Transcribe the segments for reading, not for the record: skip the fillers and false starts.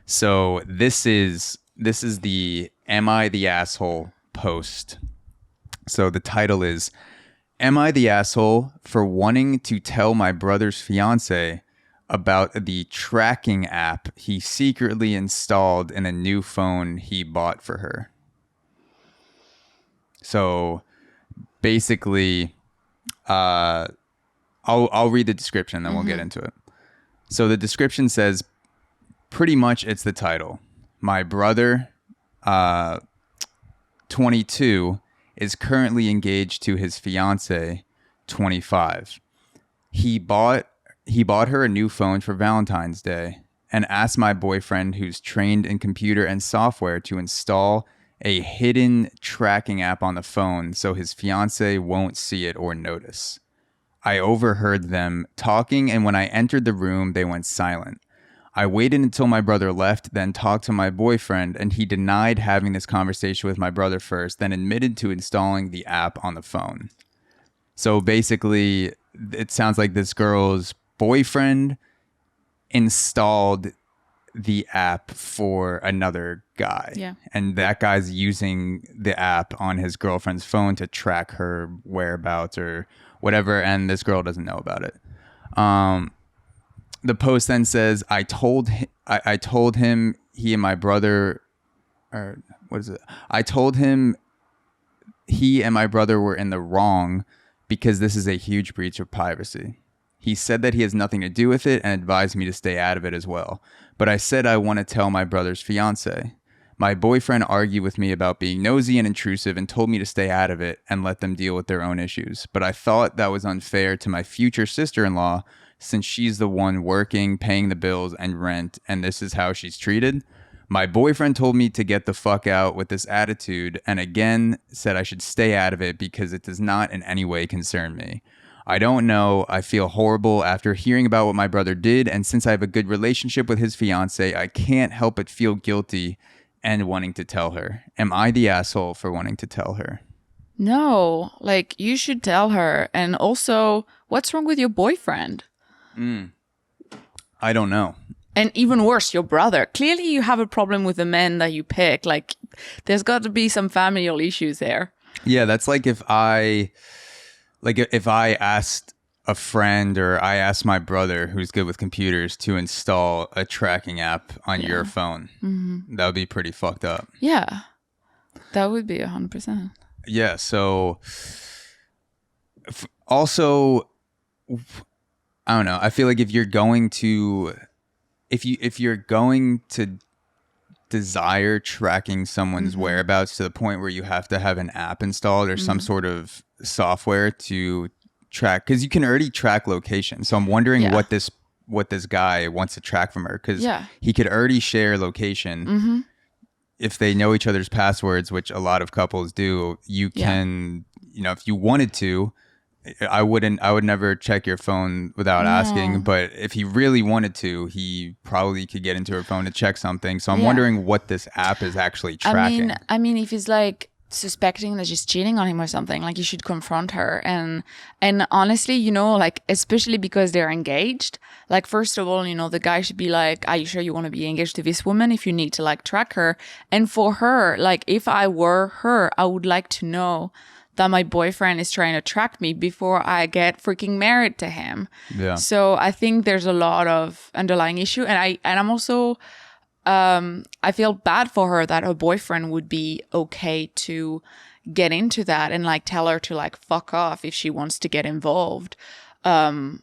So this is the Am I the Asshole post. So the title is, Am I the asshole for wanting to tell my brother's fiance about the tracking app he secretly installed in a new phone he bought for her? So basically, I'll read the description, then we'll get into it. So the description says, pretty much it's the title. My brother, 22, is currently engaged to his fiance, 25. He bought her a new phone for Valentine's Day and asked my boyfriend, who's trained in computer and software, to install a hidden tracking app on the phone so his fiance won't see it or notice. I overheard them talking, and when I entered the room, they went silent. I waited until my brother left, then talked to my boyfriend, and he denied having this conversation with my brother first, then admitted to installing the app on the phone. So basically, it sounds like this girl's boyfriend installed the app for another guy. Yeah. And that guy's using the app on his girlfriend's phone to track her whereabouts or whatever, and this girl doesn't know about it. The post then says, I told him he and my brother, or what is it? I told him he and my brother were in the wrong because this is a huge breach of privacy. He said that he has nothing to do with it and advised me to stay out of it as well. But I said I want to tell my brother's fiance. My boyfriend argued with me about being nosy and intrusive and told me to stay out of it and let them deal with their own issues. But I thought that was unfair to my future sister-in-law since she's the one working, paying the bills and rent, and this is how she's treated. My boyfriend told me to get the fuck out with this attitude and again said I should stay out of it because it does not in any way concern me. I don't know. I feel horrible after hearing about what my brother did, and since I have a good relationship with his fiance, I can't help but feel guilty and wanting to tell her. Am I the asshole for wanting to tell her? No, like you should tell her. And also, what's wrong with your boyfriend? I don't know. And even worse, your brother. Clearly you have a problem with the men that you pick. Like there's got to be some familial issues there. Yeah, that's like if I asked a friend or I asked my brother who's good with computers to install a tracking app on your phone. Mm-hmm. That would be pretty fucked up. Yeah, that would be 100%. Yeah. So also, I don't know. I feel like if you're going to desire tracking someone's whereabouts to the point where you have to have an app installed or some sort of software to track, because you can already track location. So I'm wondering what this guy wants to track from her, because he could already share location. If they know each other's passwords, which a lot of couples do, you can, if you wanted to, I would never check your phone without asking, but if he really wanted to, he probably could get into her phone to check something. So I'm wondering what this app is actually tracking. I mean, if he's like suspecting that she's cheating on him or something, like you should confront her. And honestly, like especially because they're engaged, like first of all, the guy should be like, are you sure you want to be engaged to this woman if you need to like track her? And for her, like if I were her, I would like to know that my boyfriend is trying to track me before I get freaking married to him. Yeah. So I think there's a lot of underlying issue. And I'm also, I feel bad for her that her boyfriend would be okay to get into that and like tell her to like fuck off if she wants to get involved. To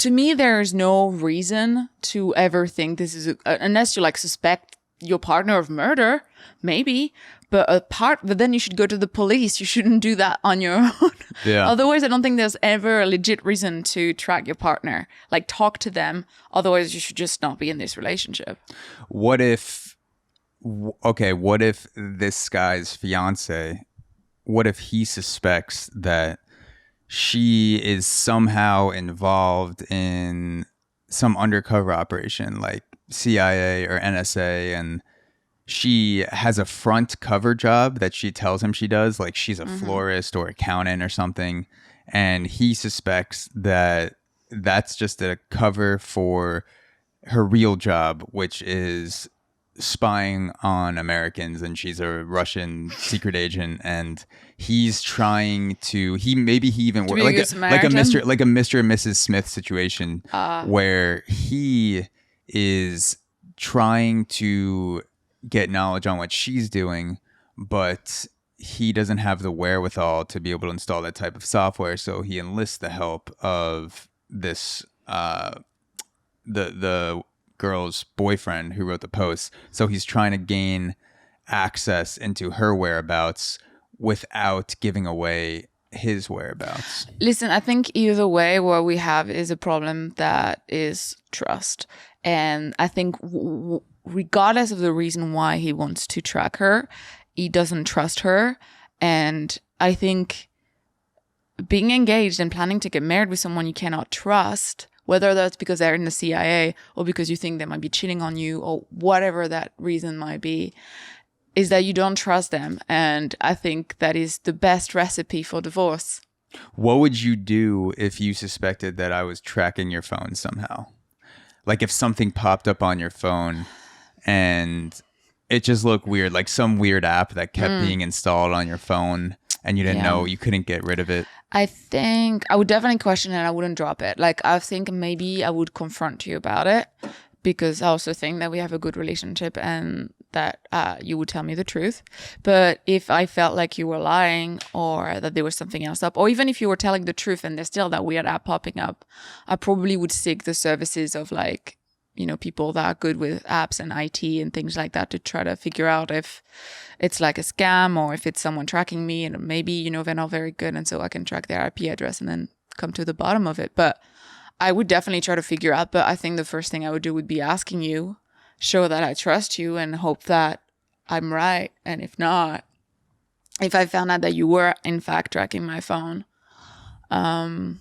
me, there's no reason to ever think this is, unless you like suspect your partner of murder, maybe. But then you should go to the police. You shouldn't do that on your own. Yeah. Otherwise, I don't think there's ever a legit reason to track your partner. Like, talk to them. Otherwise, you should just not be in this relationship. What if this guy's fiance, what if he suspects that she is somehow involved in some undercover operation like CIA or NSA, and she has a front cover job that she tells him she does, like she's a florist or accountant or something, and he suspects that that's just a cover for her real job, which is spying on Americans, and she's a Russian secret agent, and he's trying to he even To work be a good Samaritan. like a Mr. and Mrs. Smith situation where he is trying to get knowledge on what she's doing, but he doesn't have the wherewithal to be able to install that type of software, so he enlists the help of this the girl's boyfriend who wrote the post. So he's trying to gain access into her whereabouts without giving away his whereabouts. Listen, I think either way, what we have is a problem that is trust. And I think regardless of the reason why he wants to track her, he doesn't trust her. And I think being engaged and planning to get married with someone you cannot trust, whether that's because they're in the CIA or because you think they might be cheating on you or whatever that reason might be, is that you don't trust them. And I think that is the best recipe for divorce. What would you do if you suspected that I was tracking your phone somehow? Like if something popped up on your phone and it just looked weird, like some weird app that kept being installed on your phone and you didn't know, you couldn't get rid of it. I think I would definitely question it. I wouldn't drop it. Like, I think maybe I would confront you about it, because I also think that we have a good relationship and that you would tell me the truth. But if I felt like you were lying or that there was something else up, or even if you were telling the truth and there's still that weird app popping up, I probably would seek the services of, like, you know, people that are good with apps and IT and things like that to try to figure out if it's like a scam or if it's someone tracking me, and maybe, you know, they're not very good, and so I can track their IP address and then come to the bottom of it. But I would definitely try to figure out. But I think the first thing I would do would be asking you, show that I trust you and hope that I'm right. And if not, if I found out that you were in fact tracking my phone, then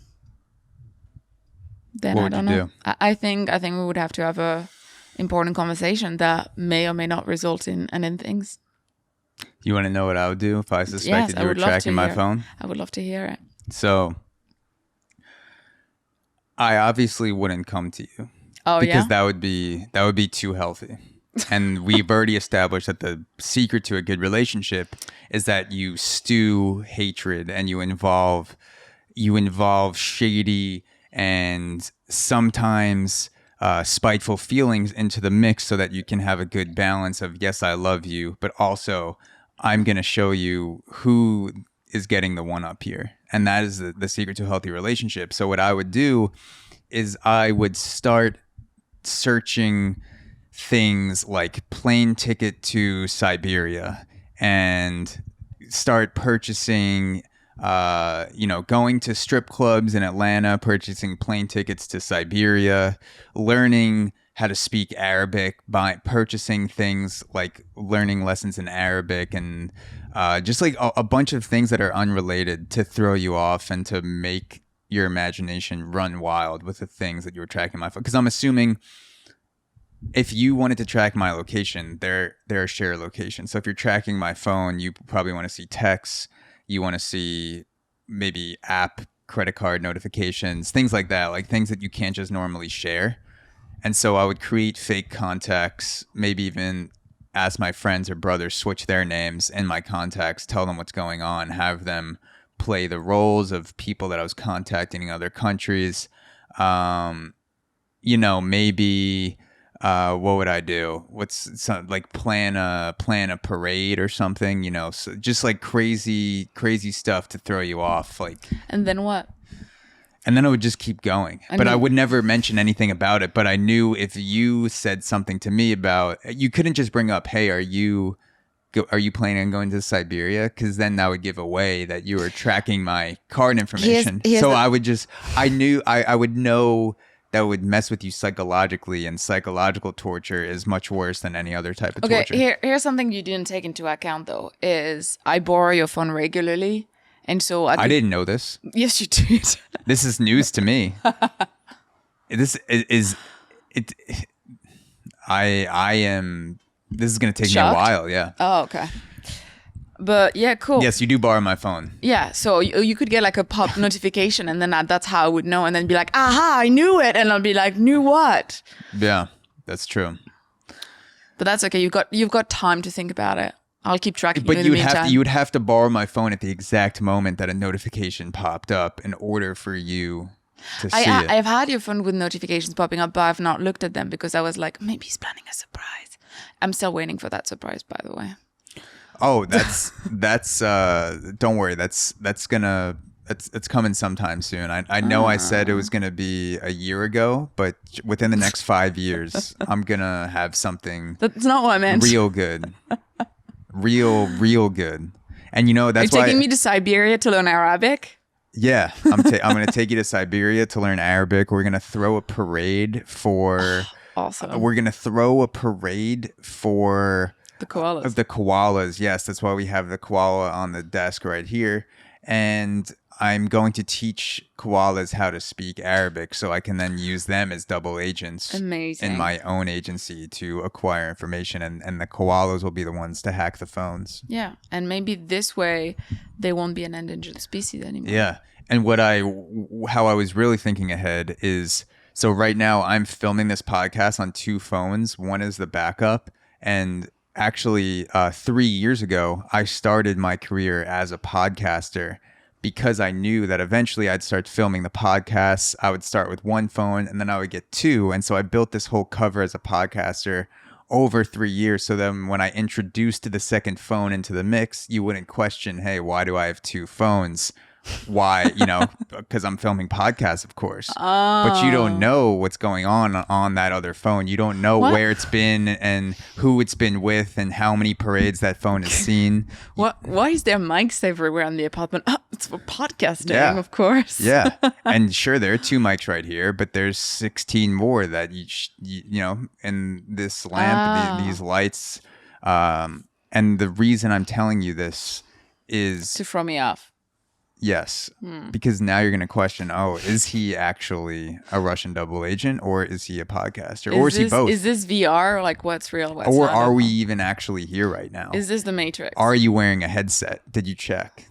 What I would don't you know. do? I think we would have to have a important conversation that may or may not result in things. You want to know what I would do if I suspected you were tracking my phone? I would love to hear it. So I obviously wouldn't come to you. Oh, because yeah? that would be too healthy. And we've already established that the secret to a good relationship is that you stew hatred and you involve shady and sometimes spiteful feelings into the mix, so that you can have a good balance of, yes, I love you, but also I'm going to show you who is getting the one up here. And that is the secret to a healthy relationship. So what I would do is I would start searching things like plane ticket to Siberia, and start purchasing going to strip clubs in Atlanta, purchasing plane tickets to Siberia, learning how to speak Arabic by purchasing things like learning lessons in Arabic, and just like a bunch of things that are unrelated to throw you off and to make your imagination run wild with the things that you were tracking my phone. Because I'm assuming if you wanted to track my location, there are shared locations. So if you're tracking my phone, you probably want to see texts. You want to see maybe app, credit card notifications, things like that, like things that you can't just normally share. And so I would create fake contacts, maybe even ask my friends or brothers switch their names in my contacts, tell them what's going on, have them play the roles of people that I was contacting in other countries. Maybe what would I do? Plan a parade or something, so just like crazy stuff to throw you off. And then what? And then I would just keep going. But I would never mention anything about it. But I knew if you said something to me about, you couldn't just bring up, hey, are you planning on going to Siberia? Because then that would give away that you were tracking my card information. I would know that would mess with you psychologically, and psychological torture is much worse than any other type of torture. Okay, here's something you didn't take into account, though, is I borrow your phone regularly. And so I didn't know this. Yes, you did. This is news to me. This is it. I am. This is going to take Shocked? me a while. Yeah. Oh, okay. But yeah, cool. Yes, you do borrow my phone. Yeah, so you could get like a pop notification, and then that's how I would know, and then be like, aha, I knew it, and I'll be like, knew what? Yeah, that's true. But that's okay. You've got time to think about it. I'll keep tracking But you in the meantime. you would have to borrow my phone at the exact moment that a notification popped up in order for you to see it. I've had your phone with notifications popping up, but I've not looked at them because I was like, maybe he's planning a surprise. I'm still waiting for that surprise, by the way. Oh, that's don't worry. It's coming sometime soon. I know I said it was going to be a year ago, but within the next 5 years, I'm going to have something That's not what I meant. real good. Real good. And you know, that's Are you why taking me to Siberia to learn Arabic? yeah, I'm going to take you to Siberia to learn Arabic. We're going to throw a parade for Awesome. we're going to throw a parade for The koalas. of the koalas. Yes, that's why we have the koala on the desk right here. And I'm going to teach koalas how to speak Arabic so I can then use them as double agents Amazing. in my own agency to acquire information. And the koalas will be the ones to hack the phones. Yeah, and maybe this way they won't be an endangered species anymore. Yeah. And how I was really thinking ahead is, so right now I'm filming this podcast on 2 phones. One is the backup, and actually 3 years ago I started my career as a podcaster because I knew that eventually I'd start filming the podcasts. I would start with 1 phone and then I would get 2, and so I built this whole cover as a podcaster over 3 years, so then when I introduced the second phone into the mix, you wouldn't question, hey, why do I have 2 phones? Why, because I'm filming podcasts, of course. But you don't know what's going on that other phone. You don't know where it's been and who it's been with and how many parades that phone has seen. Why is there mics everywhere in the apartment? It's for podcasting, of course. Yeah. And sure, there are 2 mics right here, but there's 16 more that in this lamp, these lights. And the reason I'm telling you this is to throw me off. Yes, because now you're going to question, is he actually a Russian double agent, or is he a podcaster, or is he both? Is this VR? Like, what's real? What's or not? are we even actually here right now? Is this the Matrix? Are you wearing a headset? Did you check?